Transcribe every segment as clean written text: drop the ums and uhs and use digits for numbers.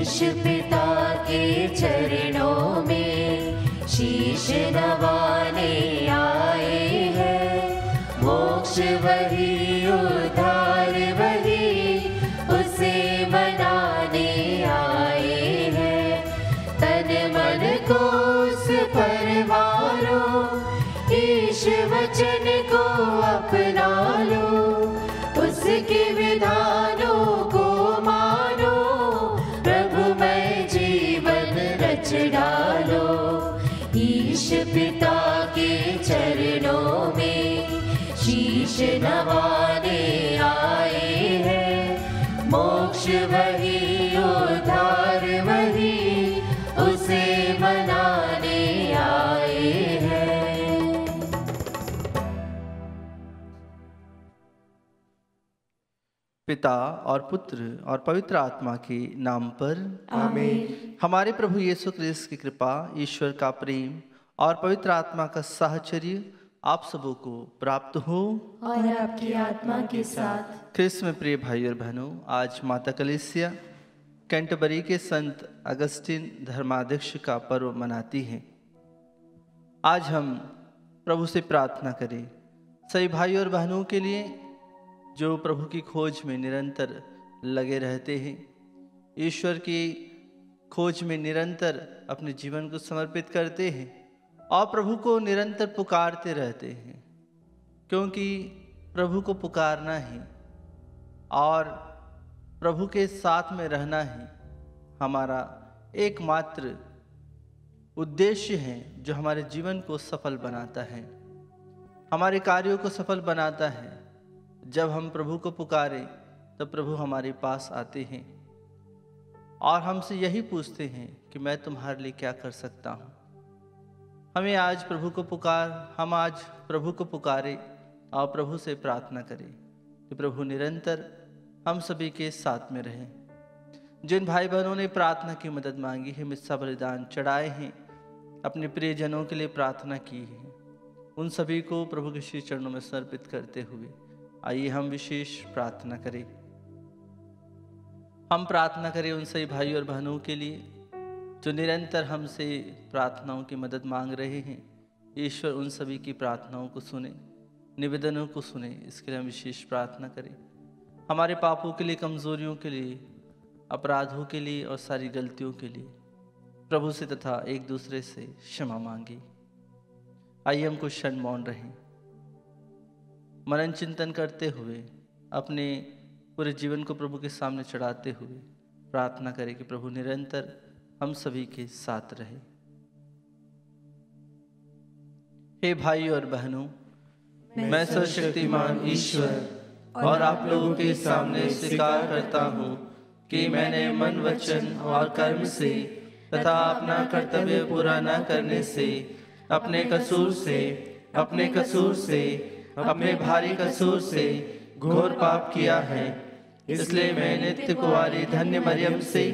ईश पिता के चरणों में शीश नवाने आए हैं। मोक्ष वही उद्धार वही उसे मनाने आए हैं। तन मन को उस पर मारो, ईश वचन को अपना लो, उसके विधानों को मानो, प्रभुमय जीवन रच डालो। ईश पिता के चरणों में शीश नवाने आए हैं। मोक्ष वही उद्धार वही उसे मनाने आए हैं। पिता और पुत्र और पवित्र आत्मा के नाम पर आमीन। हमारे प्रभु यीशु क्रिस्त की कृपा, ईश्वर का प्रेम और पवित्र आत्मा का साहचर्य आप सबों को प्राप्त हो और आपकी आत्मा के साथ। क्रिस्त में प्रिय भाई और बहनों, आज माता कलीसिया कैंटरबरी के संत अगस्टिन धर्माध्यक्ष का पर्व मनाती हैं। आज हम प्रभु से प्रार्थना करें सभी भाई और बहनों के लिए जो प्रभु की खोज में निरंतर लगे रहते हैं, ईश्वर की खोज में निरंतर अपने जीवन को समर्पित करते हैं और प्रभु को निरंतर पुकारते रहते हैं, क्योंकि प्रभु को पुकारना ही और प्रभु के साथ में रहना ही हमारा एकमात्र उद्देश्य है जो हमारे जीवन को सफल बनाता है, हमारे कार्यों को सफल बनाता है। जब हम प्रभु को पुकारें तब प्रभु हमारे पास आते हैं और हमसे यही पूछते हैं कि मैं तुम्हारे लिए क्या कर सकता हूँ। हम आज प्रभु को पुकारें और प्रभु से प्रार्थना करें कि प्रभु निरंतर हम सभी के साथ में रहें। जिन भाई बहनों ने प्रार्थना की मदद मांगी है, मिस्सा बलिदान चढ़ाए हैं, अपने प्रियजनों के लिए प्रार्थना की है, उन सभी को प्रभु के श्री चरणों में समर्पित करते हुए आइए हम विशेष प्रार्थना करें। हम प्रार्थना करें उन सभी भाई और बहनों के लिए जो निरंतर हमसे प्रार्थनाओं की मदद मांग रहे हैं। ईश्वर उन सभी की प्रार्थनाओं को सुने, निवेदनों को सुने, इसके लिए हम विशेष प्रार्थना करें। हमारे पापों के लिए, कमजोरियों के लिए, अपराधों के लिए और सारी गलतियों के लिए प्रभु से तथा एक दूसरे से क्षमा मांगे। आइए हम कुछ क्षण मौन रहें, मनन चिंतन करते हुए अपने पूरे जीवन को प्रभु के सामने चढ़ाते हुए प्रार्थना करें कि प्रभु निरंतर हम सभी के साथ रहे। हे भाई और बहनों, मैं सर्वशक्तिमान ईश्वर और आप लोगों के सामने स्वीकार करता हूँ कि मैंने मन, वचन और कर्म से तथा अपना कर्तव्य पूरा न करने से अपने अपने भारी कसूर से घोर पाप किया है। इसलिए मैं नित्य कुंवारी धन्य मरियम से,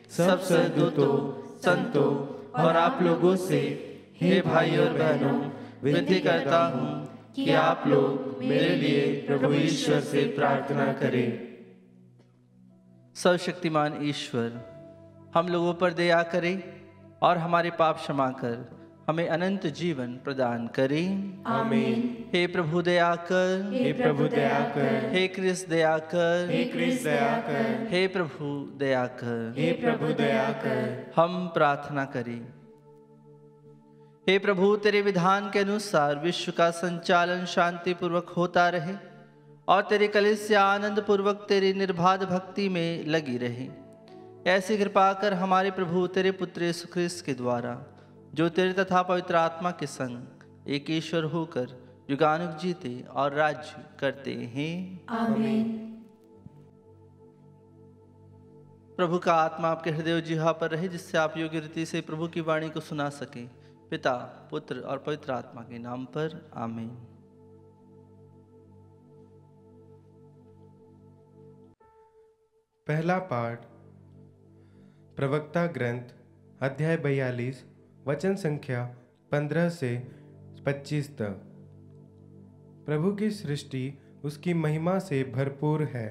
सब सद्दूतों, संतों और आप लोगों से, हे भाई और बहनों, विनती करता हूँ कि आप लोग मेरे लिए प्रभु ईश्वर से प्रार्थना करें। सर्वशक्तिमान ईश्वर हम लोगों पर दया करें और हमारे पाप क्षमा कर हमें अनंत जीवन प्रदान करें। आमीन। हे प्रभु दया कर, हे प्रभु दया कर, हे क्रिस्त दया कर, हे क्रिस्त दया कर, हे प्रभु दया कर, हे प्रभु दया कर। हम प्रार्थना करें। हे प्रभु, तेरे विधान के अनुसार विश्व का संचालन शांति पूर्वक होता रहे और तेरी कलीसिया आनंद पूर्वक तेरी निर्बाध भक्ति में लगी रहे। ऐसी कृपा कर हमारे प्रभु तेरे पुत्र यीशु ख्रिस्त के द्वारा, जो तेरे तथा पवित्र आत्मा के संग एक ईश्वर होकर युगानुग जीते और राज्य करते हैं। आमीन। प्रभु का आत्मा आपके हृदय जिह्वा पर रहे, जिससे आप योग्य रीति से प्रभु की वाणी को सुना सकें। पिता, पुत्र और पवित्र आत्मा के नाम पर आमीन। पहला पाठ प्रवक्ता ग्रंथ अध्याय 42 वचन संख्या 15 से 25 तक। प्रभु की सृष्टि उसकी महिमा से भरपूर है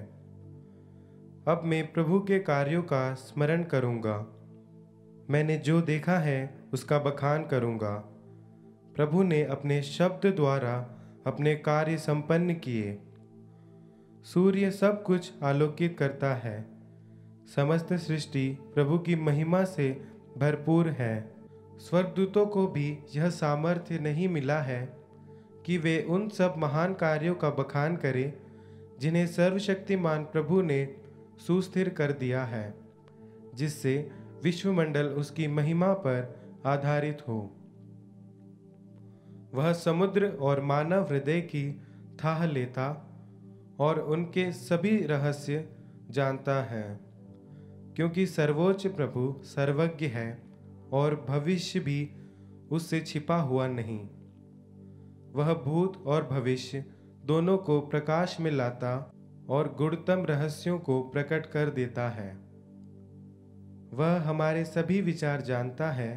अब मैं प्रभु के कार्यों का स्मरण करूंगा। मैंने जो देखा है उसका बखान करूंगा। प्रभु ने अपने शब्द द्वारा अपने कार्य संपन्न किए। सूर्य सब कुछ आलोकित करता है। समस्त सृष्टि प्रभु की महिमा से भरपूर है। स्वर्गदूतों को भी यह सामर्थ्य नहीं मिला है कि वे उन सब महान कार्यों का बखान करें जिन्हें सर्वशक्तिमान प्रभु ने सुस्थिर कर दिया है, जिससे विश्वमंडल उसकी महिमा पर आधारित हो। वह समुद्र और मानव हृदय की थाह लेता और उनके सभी रहस्य जानता है, क्योंकि सर्वोच्च प्रभु सर्वज्ञ है और भविष्य भी उससे छिपा हुआ नहीं। वह भूत और भविष्य दोनों को प्रकाश में लाता और गुणतम रहस्यों को प्रकट कर देता है। वह हमारे सभी विचार जानता है,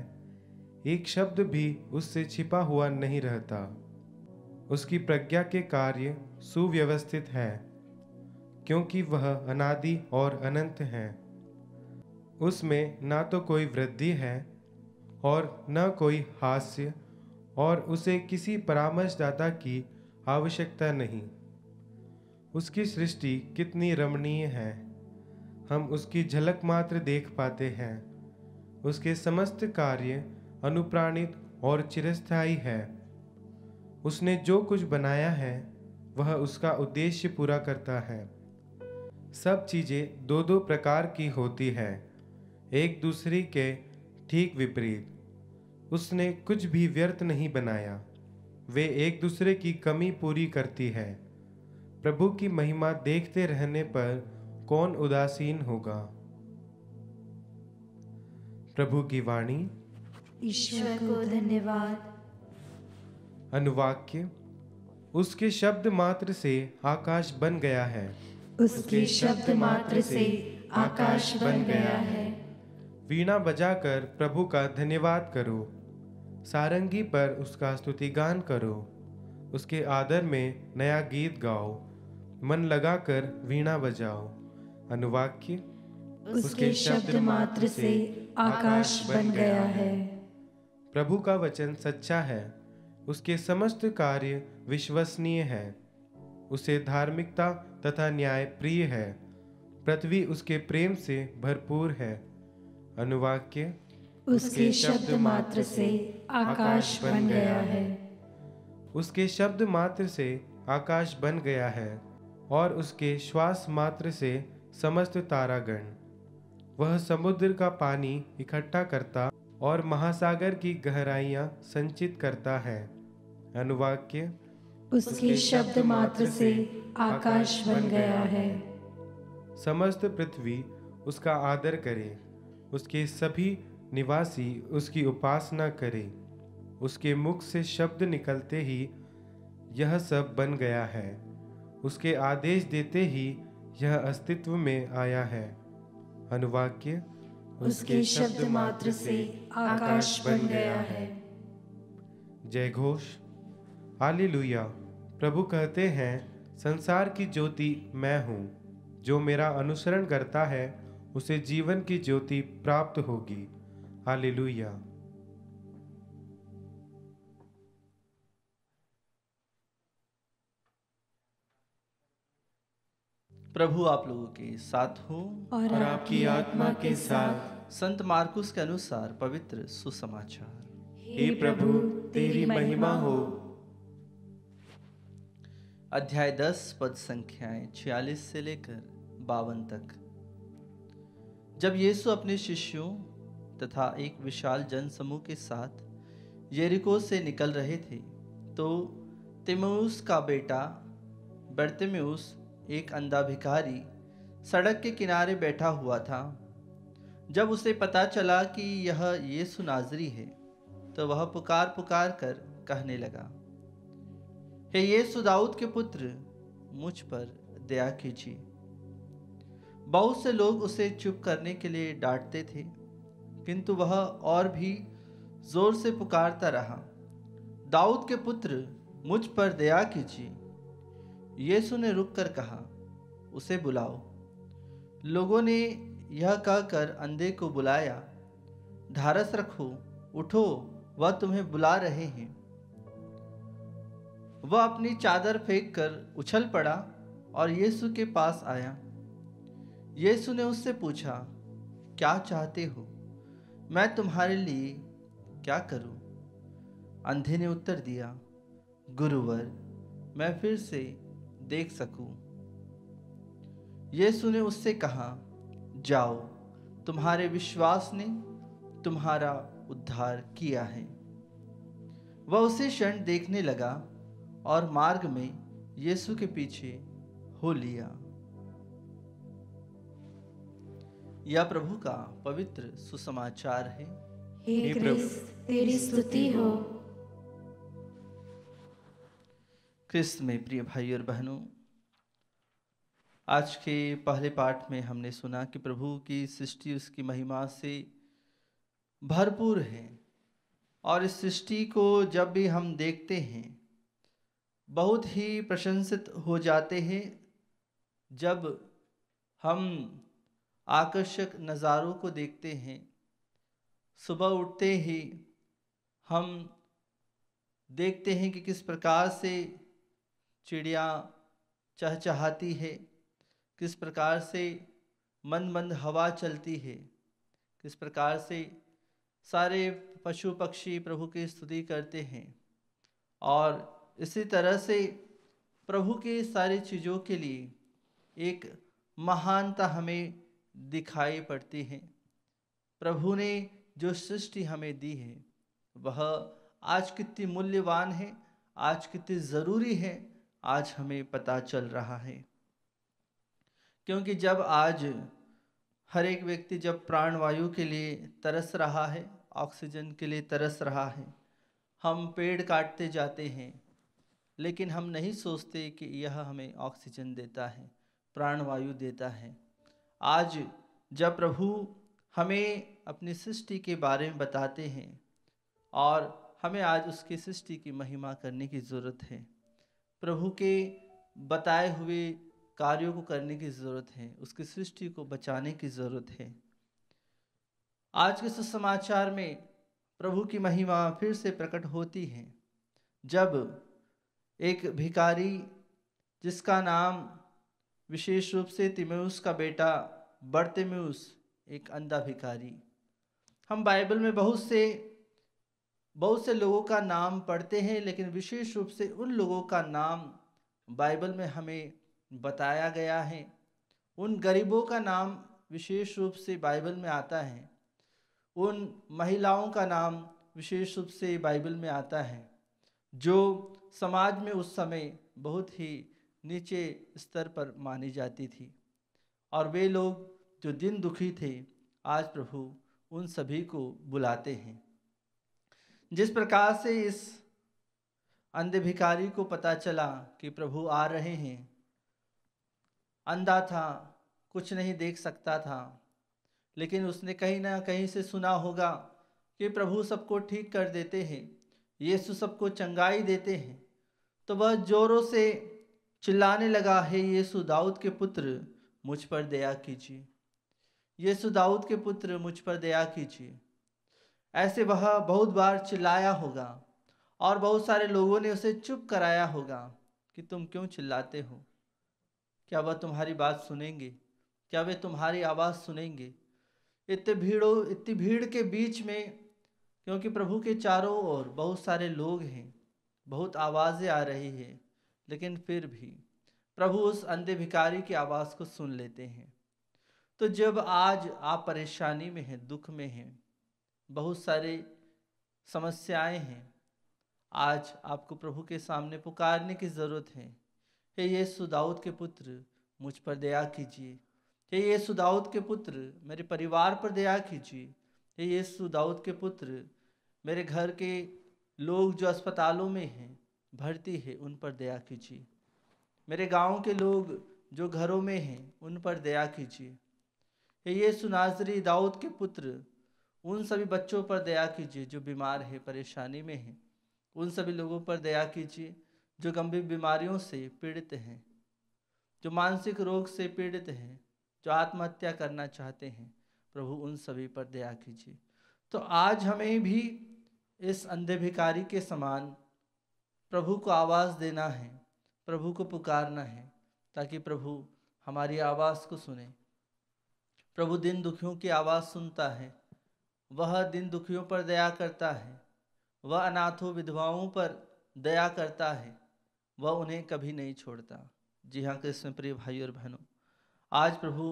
एक शब्द भी उससे छिपा हुआ नहीं रहता। उसकी प्रज्ञा के कार्य सुव्यवस्थित है, क्योंकि वह अनादि और अनंत है। उसमें ना तो कोई वृद्धि है और न कोई हास्य, और उसे किसी परामर्शदाता की आवश्यकता नहीं। उसकी सृष्टि कितनी रमणीय है, हम उसकी झलक मात्र देख पाते हैं। उसके समस्त कार्य अनुप्राणित और चिरस्थायी है। उसने जो कुछ बनाया है वह उसका उद्देश्य पूरा करता है। सब चीजें दो दो प्रकार की होती है, एक दूसरी के ठीक विपरीत। उसने कुछ भी व्यर्थ नहीं बनाया, वे एक दूसरे की कमी पूरी करती है। प्रभु की महिमा देखते रहने पर कौन उदासीन होगा। प्रभु की वाणी। ईश्वर को धन्यवाद। अनुवाक्य। उसके शब्द मात्र से आकाश बन गया है। उसके शब्द मात्र से आकाश बन गया है। वीणा बजाकर प्रभु का धन्यवाद करो, सारंगी पर उसका स्तुतिगान करो, उसके आदर में नया गीत गाओ, मन लगाकर वीणा बजाओ। अनुवाक्य। उसके शब्द मात्र से आकाश बन गया है। प्रभु का वचन सच्चा है, उसके समस्त कार्य विश्वसनीय है। उसे धार्मिकता तथा न्याय प्रिय है, पृथ्वी उसके प्रेम से भरपूर है। अनुवाक्य। उसके शब्द मात्र से आकाश बन गया है। उसके शब्द मात्र से आकाश बन गया है और उसके श्वास मात्र से समस्त तारागण। वह समुद्र का पानी इकट्ठा करता और महासागर की गहराइयां संचित करता है। अनुवाक्य। उसके शब्द मात्र से आकाश बन गया है। समस्त पृथ्वी उसका आदर करे, उसके सभी निवासी उसकी उपासना करे। उसके मुख से शब्द निकलते ही यह सब बन गया है, उसके आदेश देते ही यह अस्तित्व में आया है। अनुवाक्य। उसके शब्द मात्र से आकाश बन गया है। जय घोष। हालेलुया। प्रभु कहते हैं, संसार की ज्योति मैं हूँ। जो मेरा अनुसरण करता है उसे जीवन की ज्योति प्राप्त होगी। हालेलुया। प्रभु आप लोगों के साथ हो और आपकी आत्मा के साथ। संत मार्कुस के अनुसार पवित्र सुसमाचार। हे प्रभु तेरी महिमा हो। अध्याय 10 पद संख्याएं 46 से लेकर 52 तक। जब यीशु अपने शिष्यों तथा एक विशाल जनसमूह के साथ यरीको से निकल रहे थे, तो तिमेउस का बेटा बरतिमेउस, एक अंधा भिखारी, सड़क के किनारे बैठा हुआ था। जब उसे पता चला कि यह यीशु नाज़री है, तो वह पुकार पुकार कर कहने लगा, हे यीशु दाऊद के पुत्र, मुझ पर दया कीजिए। बहुत से लोग उसे चुप करने के लिए डांटते थे, किंतु वह और भी जोर से पुकारता रहा, दाऊद के पुत्र, मुझ पर दया कीजिए। यीशु ने रुक कर कहा, उसे बुलाओ। लोगों ने यह कहकर अंधे को बुलाया, ढारस रखो, उठो, वह तुम्हें बुला रहे हैं। वह अपनी चादर फेंक कर उछल पड़ा और यीशु के पास आया। यीशु ने उससे पूछा, क्या चाहते हो, मैं तुम्हारे लिए क्या करूं? अंधे ने उत्तर दिया, गुरुवर, मैं फिर से देख सकूं। यीशु ने उससे कहा, जाओ, तुम्हारे विश्वास ने तुम्हारा उद्धार किया है। वह उसी क्षण देखने लगा और मार्ग में यीशु के पीछे हो लिया। यह प्रभु का पवित्र सुसमाचार है। हे क्रिस्त, तेरी स्तुति हो। क्रिस्त में प्रिय भाई और बहनों, आज के पहले पाठ में हमने सुना कि प्रभु की सृष्टि उसकी महिमा से भरपूर है और इस सृष्टि को जब भी हम देखते हैं बहुत ही प्रशंसित हो जाते हैं। जब हम आकर्षक नज़ारों को देखते हैं, सुबह उठते ही हम देखते हैं कि किस प्रकार से चिड़िया चहचहाती है, किस प्रकार से मंद मंद हवा चलती है, किस प्रकार से सारे पशु पक्षी प्रभु की स्तुति करते हैं। और इसी तरह से प्रभु के सारी चीज़ों के लिए एक महानता हमें दिखाई पड़ती है। प्रभु ने जो सृष्टि हमें दी है वह आज कितनी मूल्यवान है, आज कितनी ज़रूरी है, आज हमें पता चल रहा है। क्योंकि जब आज हर एक व्यक्ति जब प्राणवायु के लिए तरस रहा है, ऑक्सीजन के लिए तरस रहा है, हम पेड़ काटते जाते हैं, लेकिन हम नहीं सोचते कि यह हमें ऑक्सीजन देता है, प्राणवायु देता है। आज जब प्रभु हमें अपनी सृष्टि के बारे में बताते हैं और हमें आज उसकी सृष्टि की महिमा करने की ज़रूरत है, प्रभु के बताए हुए कार्यों को करने की ज़रूरत है, उसकी सृष्टि को बचाने की ज़रूरत है। आज के सुसमाचार में प्रभु की महिमा फिर से प्रकट होती है जब एक भिखारी, जिसका नाम विशेष रूप से तिमेउस का बेटा बरतिमेउस, एक अंधा भिखारी, हम बाइबल में बहुत से लोगों का नाम पढ़ते हैं, लेकिन विशेष रूप से उन लोगों का नाम बाइबल में हमें बताया गया है। उन गरीबों का नाम विशेष रूप से बाइबल में आता है, उन महिलाओं का नाम विशेष रूप से बाइबल में आता है जो समाज में उस समय बहुत ही नीचे स्तर पर मानी जाती थी। और वे लोग जो दिन दुखी थे, आज प्रभु उन सभी को बुलाते हैं। जिस प्रकार से इस अंधे भिखारी को पता चला कि प्रभु आ रहे हैं, अंधा था, कुछ नहीं देख सकता था, लेकिन उसने कहीं ना कहीं से सुना होगा कि प्रभु सबको ठीक कर देते हैं, यीशु सबको चंगाई देते हैं, तो वह जोरों से चिल्लाने लगा, हे यीशु दाऊद के पुत्र, मुझ पर दया कीजिए, यीशु दाऊद के पुत्र, मुझ पर दया कीजिए। ऐसे वह बहुत बार चिल्लाया होगा और बहुत सारे लोगों ने उसे चुप कराया होगा कि तुम क्यों चिल्लाते हो, क्या वह तुम्हारी बात सुनेंगे, क्या वे तुम्हारी आवाज़ सुनेंगे? इतनी भीड़ के बीच में, क्योंकि प्रभु के चारों ओर बहुत सारे लोग हैं, बहुत आवाज़ें आ रही हैं, लेकिन फिर भी प्रभु उस अंधे भिखारी की आवाज़ को सुन लेते हैं। तो जब आज आप परेशानी में हैं, दुख में हैं, बहुत सारे समस्याएं हैं, आज आपको प्रभु के सामने पुकारने की ज़रूरत है, हे यीशु दाऊद के पुत्र, मुझ पर दया कीजिए, हे यीशु दाऊद के पुत्र, मेरे परिवार पर दया कीजिए, हे यीशु दाऊद के पुत्र, मेरे घर के लोग जो अस्पतालों में हैं, भर्ती है, उन पर दया कीजिए, मेरे गांव के लोग जो घरों में हैं, उन पर दया कीजिए, हे यीशु नाज़री दाऊद के पुत्र, उन सभी बच्चों पर दया कीजिए जो बीमार है, परेशानी में हैं, उन सभी लोगों पर दया कीजिए जो गंभीर बीमारियों से पीड़ित हैं, जो मानसिक रोग से पीड़ित हैं, जो आत्महत्या करना चाहते हैं, प्रभु उन सभी पर दया कीजिए। तो आज हमें भी इस अंधे भिखारी के समान प्रभु को आवाज़ देना है, प्रभु को पुकारना है, ताकि प्रभु हमारी आवाज़ को सुने। प्रभु दिन दुखियों की आवाज़ सुनता है, वह दिन दुखियों पर दया करता है, वह अनाथों विधवाओं पर दया करता है, वह उन्हें कभी नहीं छोड़ता। जी हाँ कृष्ण प्रिय भाई और बहनों, आज प्रभु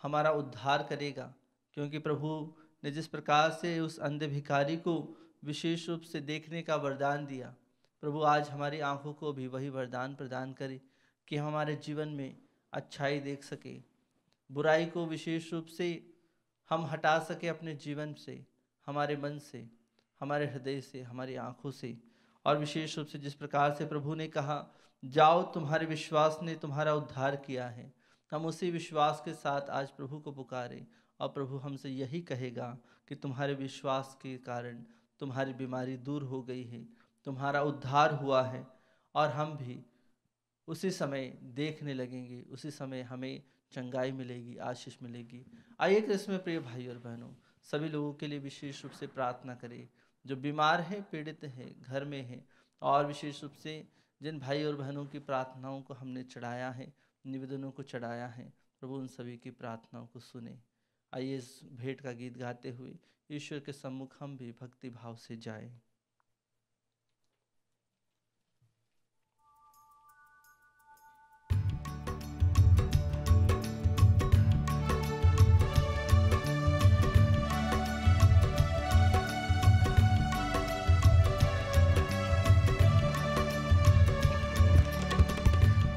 हमारा उद्धार करेगा, क्योंकि प्रभु ने जिस प्रकार से उस अंधे भिखारी को विशेष रूप से देखने का वरदान दिया, प्रभु आज हमारी आंखों को भी वही वरदान प्रदान करे कि हम हमारे जीवन में अच्छाई देख सके, बुराई को विशेष रूप से हम हटा सके अपने जीवन से, हमारे मन से, हमारे हृदय से, हमारी आंखों से। और विशेष रूप से जिस प्रकार से प्रभु ने कहा, जाओ तुम्हारे विश्वास ने तुम्हारा उद्धार किया है, हम उसी विश्वास के साथ आज प्रभु को पुकारें। और प्रभु हमसे यही कहेगा कि तुम्हारे विश्वास के कारण तुम्हारी बीमारी दूर हो गई है, तुम्हारा उद्धार हुआ है, और हम भी उसी समय देखने लगेंगे, उसी समय हमें चंगाई मिलेगी, आशीष मिलेगी। आइए कृष्ण प्रिय भाई और बहनों, सभी लोगों के लिए विशेष रूप से प्रार्थना करें, जो बीमार है, पीड़ित है, घर में है, और विशेष रूप से जिन भाई और बहनों की प्रार्थनाओं को हमने चढ़ाया है, निवेदनों को चढ़ाया है, प्रभु उन सभी की प्रार्थनाओं को सुने। आइए इस भेंट का गीत गाते हुए ईश्वर के सम्मुख हम भी भक्ति भाव से जाएं।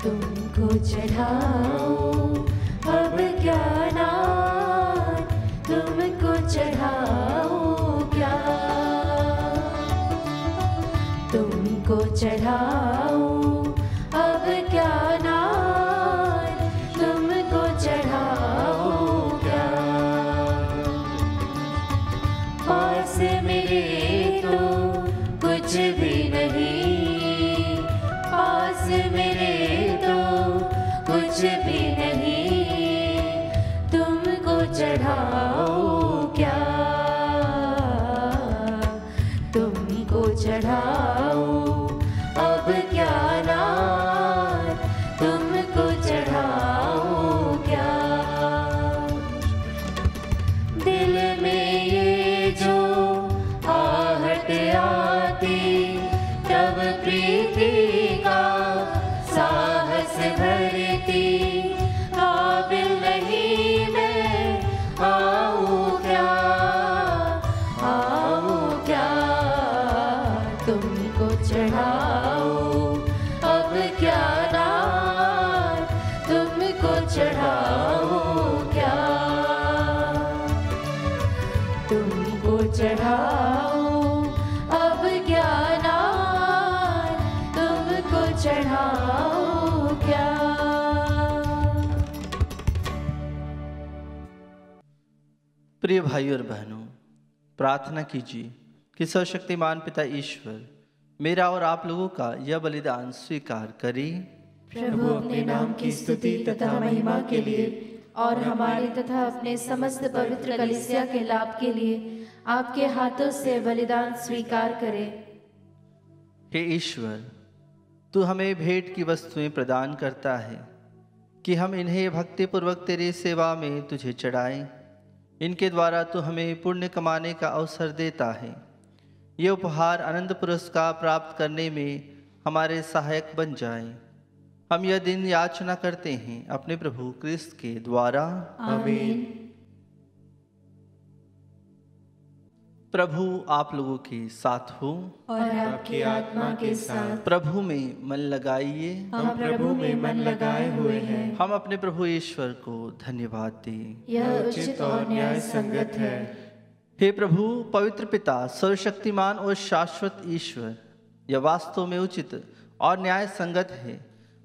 तुमको चढ़ाओ अब क्या नाम, तुमको चढ़ाओ क्या, तुमको चढ़ाओ अब क्या नाम, तुमको चढ़ाओ क्या। पास मेरे तो कुछ भी नहीं, पास मेरे कुछ भी नहीं, तुमको चढ़ाओ क्या, तुमको चढ़ाओ अब क्या नाम, तुमको चढ़ाओ क्या। दिल में ये जो आहट आती, तब प्रीति का साहस भरती, काबिल नहीं मैं आऊँ क्या, आऊँ क्या। तुमको चढ़ाओ अब क्या नाम, तुमको चढ़ाओ क्या, तुमको चढ़ाओ अब क्या नाम, तुमको चढ़ाओ क्या। प्रिय भाई और बहनों, प्रार्थना कीजिए कि सर्वशक्तिमान पिता ईश्वर मेरा और आप लोगों का यह बलिदान स्वीकार करे। प्रभु अपने नाम की स्तुति तथा महिमा के लिए और हमारे तथा अपने समस्त पवित्र कलीसिया के लाभ के लिए आपके हाथों से बलिदान स्वीकार करे। हे ईश्वर, तू हमें भेंट की वस्तुएं प्रदान करता है कि हम इन्हें भक्तिपूर्वक तेरी सेवा में तुझे चढ़ाएं। इनके द्वारा तू हमें पुण्य कमाने का अवसर देता है। ये उपहार अनंत पुरस्कार प्राप्त करने में हमारे सहायक बन जाएं। हम यह दिन याचना करते हैं अपने प्रभु क्रिस्त के द्वारा, आमीन। प्रभु आप लोगों के साथ हो और आपकी आत्मा के साथ। प्रभु में मन लगाइए। हम प्रभु में मन लगाए हुए हैं। हम अपने प्रभु ईश्वर को धन्यवाद दें। यह उचित और न्याय संगत है। हे प्रभु पवित्र पिता सर्वशक्तिमान और शाश्वत ईश्वर, यह वास्तव में उचित और न्याय संगत है,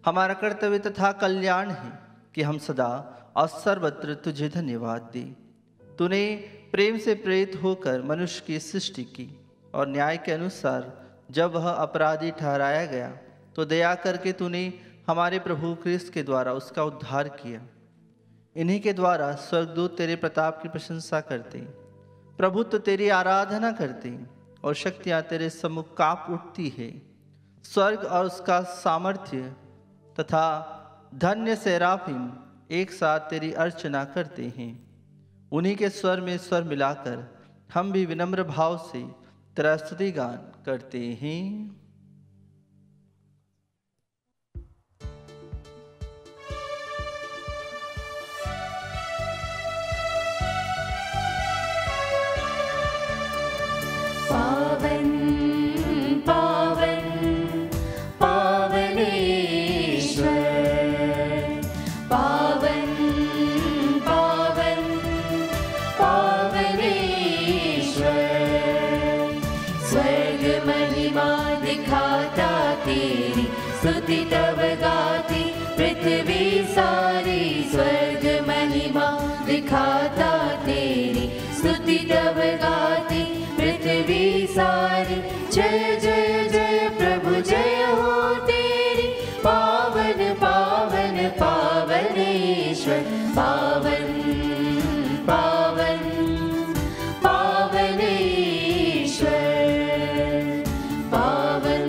हमारा कर्तव्य तथा कल्याण है कि हम सदा और सर्वत्र तुझे धन्यवाद दें। तूने प्रेम से प्रेरित होकर मनुष्य की सृष्टि की और न्याय के अनुसार जब वह अपराधी ठहराया गया तो दया करके तूने हमारे प्रभु क्रिस्त के द्वारा उसका उद्धार किया। इन्हीं के द्वारा स्वर्गदूत तेरे प्रताप की प्रशंसा करते, प्रभुत्व तेरी आराधना करते और शक्तियाँ तेरे सम्मुख काँप उठती है। स्वर्ग और उसका सामर्थ्य तथा धन्य सेराफिम एक साथ तेरी अर्चना करते हैं। उन्हीं के स्वर में स्वर मिलाकर हम भी विनम्र भाव से तेरा स्तुति गान करते हैं। पावन पावन पावनेश्वर, पावन पावन पावनेश्वर। स्वर्ग महिमा दिखाता तेरी स्तुति तब गाती पृथ्वी सारी। स्वर्ग महिमा दिखाता तेरी स्तुति तब गाती पृथ्वी सारी। जय जय जय प्रभु जय हो तेरी, पावन पावन पावनेश्वर, पावन पावन पावनेश्वर, पावन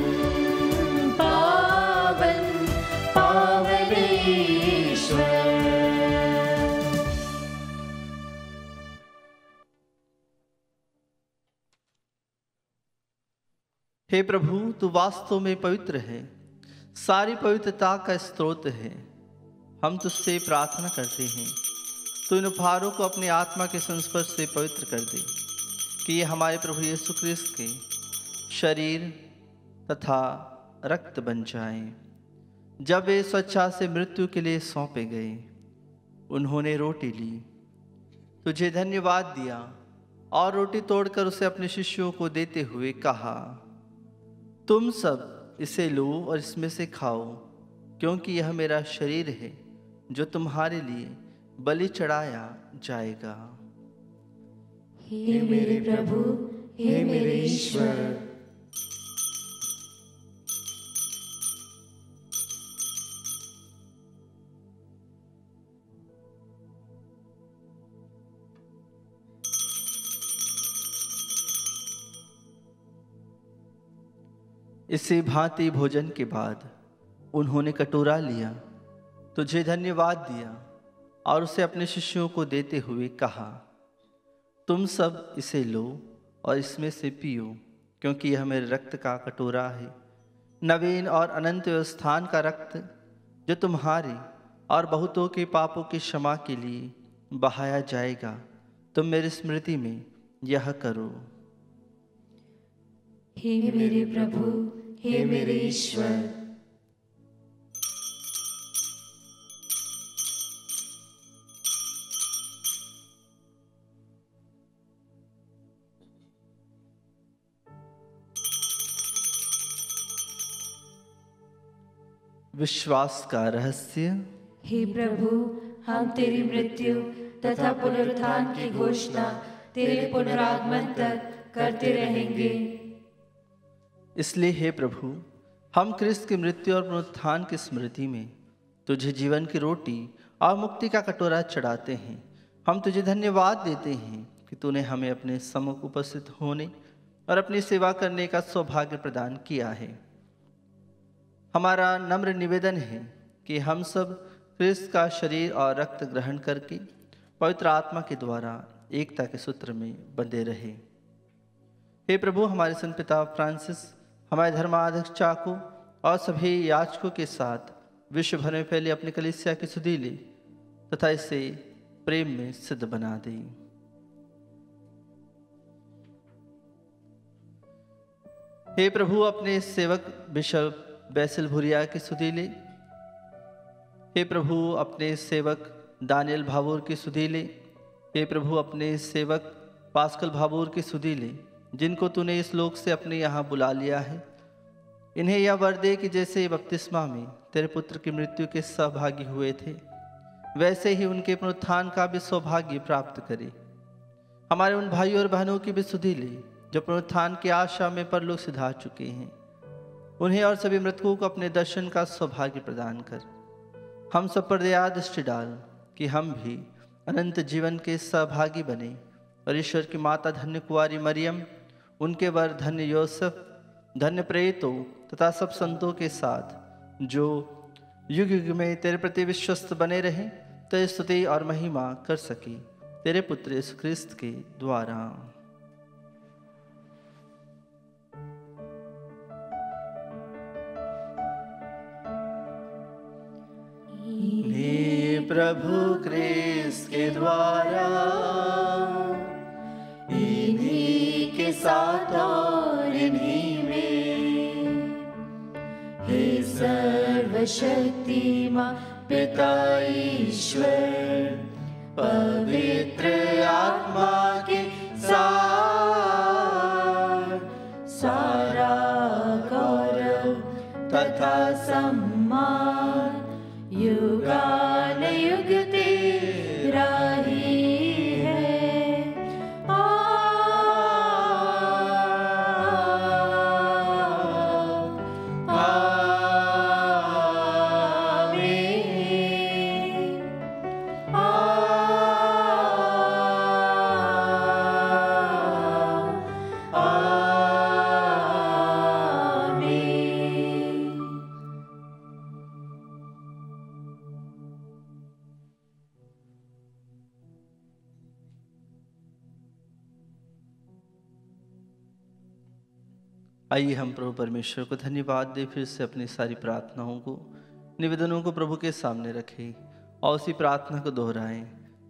पावन पावनेश्वर। हे प्रभु, तू वास्तव में पवित्र है, सारी पवित्रता का स्रोत है। हम तुझसे प्रार्थना करते हैं, तू इन उपहारों को अपनी आत्मा के संस्पर्श से पवित्र कर दे, कि ये हमारे प्रभु यीशु क्रिस्त के शरीर तथा रक्त बन जाएं। जब वे स्वेच्छा से मृत्यु के लिए सौंपे गए, उन्होंने रोटी ली, तुझे धन्यवाद दिया और रोटी तोड़कर उसे अपने शिष्यों को देते हुए कहा, तुम सब इसे लो और इसमें से खाओ, क्योंकि यह मेरा शरीर है जो तुम्हारे लिए बलि चढ़ाया जाएगा। हे मेरे प्रभु, हे मेरे ईश्वर, इसी भांति भोजन के बाद उन्होंने कटोरा लिया, तुझे धन्यवाद दिया और उसे अपने शिष्यों को देते हुए कहा, तुम सब इसे लो और इसमें से पियो, क्योंकि यह मेरे रक्त का कटोरा है, नवीन और अनंत स्थान का रक्त, जो तुम्हारे और बहुतों के पापों की क्षमा के लिए बहाया जाएगा। तुम मेरी स्मृति में यह करो। हे मेरे प्रभु, हे मेरे ईश्वर, विश्वास का रहस्य। हे प्रभु, हम तेरी मृत्यु तथा पुनरुत्थान की घोषणा तेरे पुनरागमन तक करते रहेंगे। इसलिए हे प्रभु, हम क्रिस्त की मृत्यु और पुनरुत्थान की स्मृति में तुझे जीवन की रोटी और मुक्ति का कटोरा चढ़ाते हैं। हम तुझे धन्यवाद देते हैं कि तूने हमें अपने सम्मुख उपस्थित होने और अपनी सेवा करने का सौभाग्य प्रदान किया है। हमारा नम्र निवेदन है कि हम सब क्रिस्त का शरीर और रक्त ग्रहण करके पवित्र आत्मा के द्वारा एकता के सूत्र में बंधे रहे। हे प्रभु, हमारे संत पिता फ्रांसिस, हमारे धर्माध्यक्ष चाको और सभी याजकों के साथ विश्व भर में फैली अपनी कलीसिया की सुधि ले तथा इसे प्रेम में सिद्ध बना दे। हे प्रभु, अपने सेवक बिशप बैसिल भुरिया की सुधि ले। हे प्रभु, अपने सेवक दानियल भावोर की सुधि ले। हे प्रभु, अपने सेवक पास्कल भावोर की सुधि ले, जिनको तूने इस लोक से अपने यहाँ बुला लिया है। इन्हें यह वर दे कि जैसे बपतिस्मा में तेरे पुत्र की मृत्यु के सहभागी हुए थे, वैसे ही उनके पुनरुत्थान का भी सौभाग्य प्राप्त करे। हमारे उन भाइयों और बहनों की भी सुधि ले जो पुनरुत्थान की आशा में परलोक सिधा चुके हैं। उन्हें और सभी मृतकों को अपने दर्शन का सौभाग्य प्रदान कर। हम सब पर दया दृष्टि डाल कि हम भी अनंत जीवन के सहभागी बने और ईश्वर की माता धन्य कुंवारी मरियम, उनके वर धन्य योसेफ, धन्य प्रेरितों तथा सब संतों के साथ जो युग युग में तेरे प्रति विश्वस्त बने रहें, तेरी स्तुति और महिमा कर सके तेरे पुत्र यीशु ख्रिस्त के द्वारा। प्रभु क्रिस्त के द्वारा, इन्हीं के साथ और इन्हीं में, हे सर्वशक्तिमान पिता ईश्वर, पवित्र आत्मा के साथ सारा गौरव तथा सम्मान युगानुयुग तेरा ही है। आइए हम प्रभु परमेश्वर को धन्यवाद दे, फिर से अपनी सारी प्रार्थनाओं को, निवेदनों को प्रभु के सामने रखें और उसी प्रार्थना को दोहराएं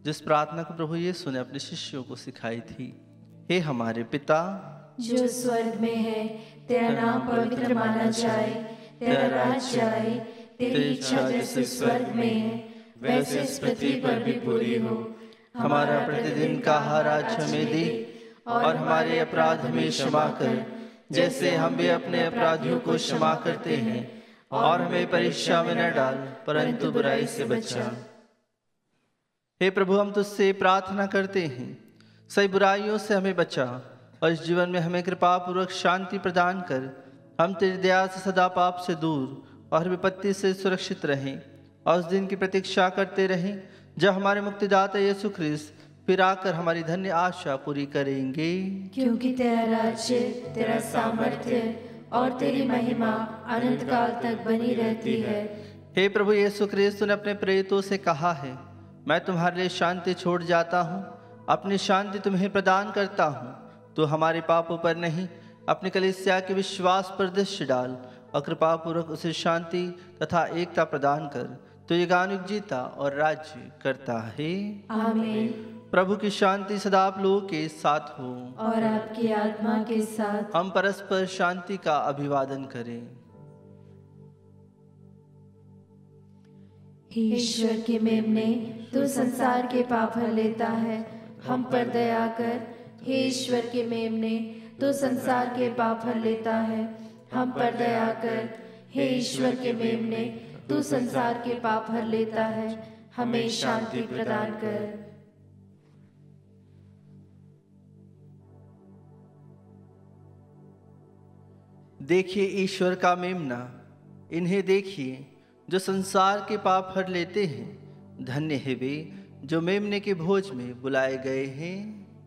जिस प्रार्थना को प्रभु यीशु ने अपने शिष्यों को सिखाई थी। हे हमारे पिता जो स्वर्ग में है, तेरा नाम पवित्र माना जाए, तेरा राज्य आए, तेरी इच्छा जैसे स्वर्ग में है वैसे इस पृथ्वी पर भी पूरी हो। हमारा प्रतिदिन का आहार आज हमें दे और हमारे अपराध हमें क्षमा कर जैसे हम भी अपने अपराधियों को क्षमा करते हैं, और हमें परीक्षा में न डाल परंतु बुराई से बचा। हे प्रभु, हम तुझसे प्रार्थना करते हैं, सही बुराइयों से हमें बचा और इस जीवन में हमें कृपा पूर्वक शांति प्रदान कर हम तेरी दया से सदा पाप से दूर और विपत्ति से सुरक्षित रहें और उस दिन की प्रतीक्षा करते रहें जब हमारे मुक्तिदाता यीशु ख्रिस्त फिर आकर हमारी धन्य आशा पूरी करेंगे। क्योंकि तेरा राज्य, तेरा सामर्थ्य और तेरी महिमा अनंत काल तक बनी रहती है। हे प्रभु यीशु ख्रिस्त, तूने अपने प्रेरितों से कहा है, मैं तुम्हारे लिए शांति छोड़ जाता हूँ, अपनी शांति तुम्हें प्रदान करता हूँ। तो हमारे पापों पर नहीं, अपनी कलीसिया के विश्वास पर दृष्टि डाल और कृपा पूर्वक उसे शांति तथा एकता प्रदान कर। तो ये गानुक जीता और राज्य करता है। आमीन। प्रभु की शांति सदा आप लोगों के साथ हो और आपकी आत्मा के साथ। हम परस्पर शांति का अभिवादन करें। हे ईश्वर के मेमने, तू संसार के पाप हर लेता है, हम पर दया कर। हे ईश्वर के मेमने, तू संसार के पाप हर लेता है, हम पर दया कर। हे ईश्वर के मेमने, तू संसार के पाप हर लेता है, हमें शांति प्रदान कर। देखिए ईश्वर का मेमना, इन्हें देखिए जो संसार के पाप हर लेते हैं। धन्य है वे जो मेमने के भोज में बुलाए गए हैं।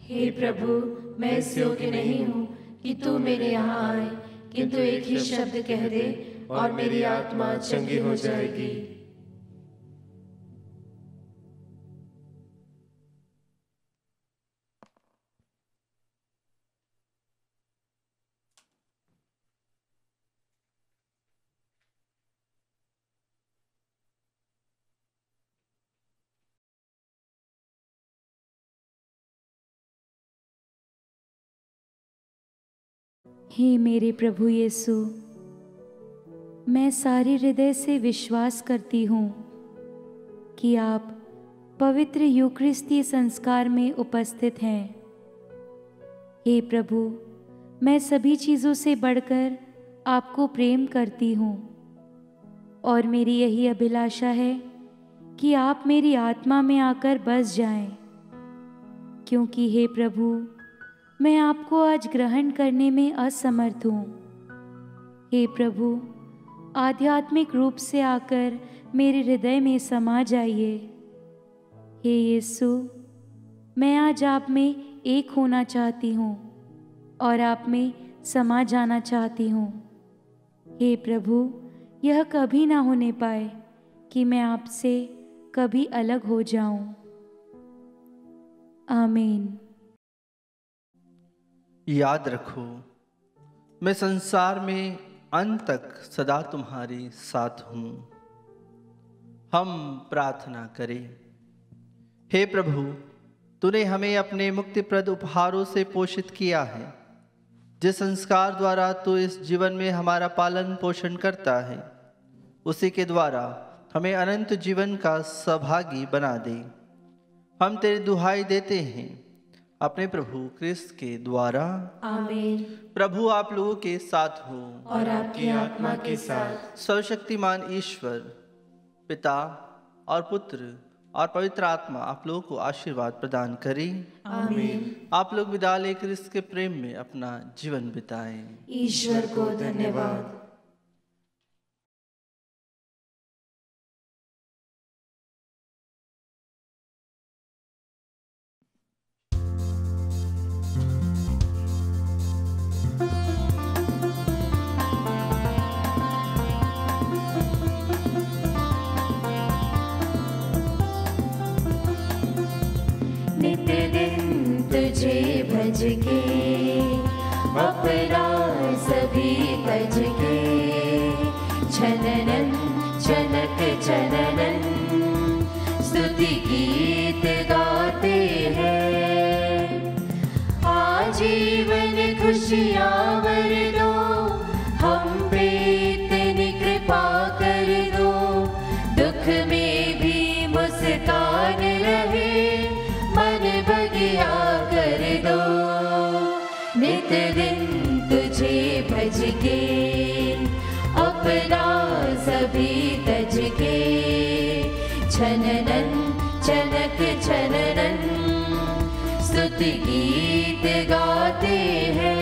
हे प्रभु, मैं इस योग्य नहीं हूँ कि तू मेरे यहाँ आए, किंतु एक ही शब्द कह दे और मेरी आत्मा चंगी हो जाएगी। हे मेरे प्रभु यीशु, मैं सारे हृदय से विश्वास करती हूँ कि आप पवित्र यूकरिस्तीय संस्कार में उपस्थित हैं। हे प्रभु, मैं सभी चीज़ों से बढ़कर आपको प्रेम करती हूँ और मेरी यही अभिलाषा है कि आप मेरी आत्मा में आकर बस जाएं, क्योंकि हे प्रभु, मैं आपको आज ग्रहण करने में असमर्थ हूँ। हे प्रभु, आध्यात्मिक रूप से आकर मेरे हृदय में समा जाइए हे यीशु, मैं आज आप में एक होना चाहती हूँ और आप में समा जाना चाहती हूँ। हे प्रभु, यह कभी ना होने पाए कि मैं आपसे कभी अलग हो जाऊं। आमीन। याद रखो, मैं संसार में अंत तक सदा तुम्हारे साथ हूँ। हम प्रार्थना करें। हे प्रभु, तूने हमें अपने मुक्तिप्रद उपहारों से पोषित किया है। जिस संस्कार द्वारा तू इस जीवन में हमारा पालन पोषण करता है, उसी के द्वारा हमें अनंत जीवन का सहभागी बना दे। हम तेरी दुहाई देते हैं अपने प्रभु क्रिस्त के द्वारा। आमीन। प्रभु आप लोगों के साथ हो और आपकी आत्मा के साथ। सर्वशक्तिमान ईश्वर पिता और पुत्र और पवित्र आत्मा आप लोगों को आशीर्वाद प्रदान करें। आमीन। आप लोग विदा ले क्रिस्त के प्रेम में अपना जीवन बिताएं। ईश्वर को धन्यवाद। नित दिन तुझे भज के, अपना सभी तज के, छननन छनक छननन स्तुति गीत गाते हैं। आजीवन खुशियाँ भर दो, हम पे इतनी कृपा कर दो, दुख में भी मुस्कान रहे, मन बगिया कर दो। नित दिन तुझे भज के, अपना सभी तज के, छननन छनक छननन स्तुति गीत गाते हैं।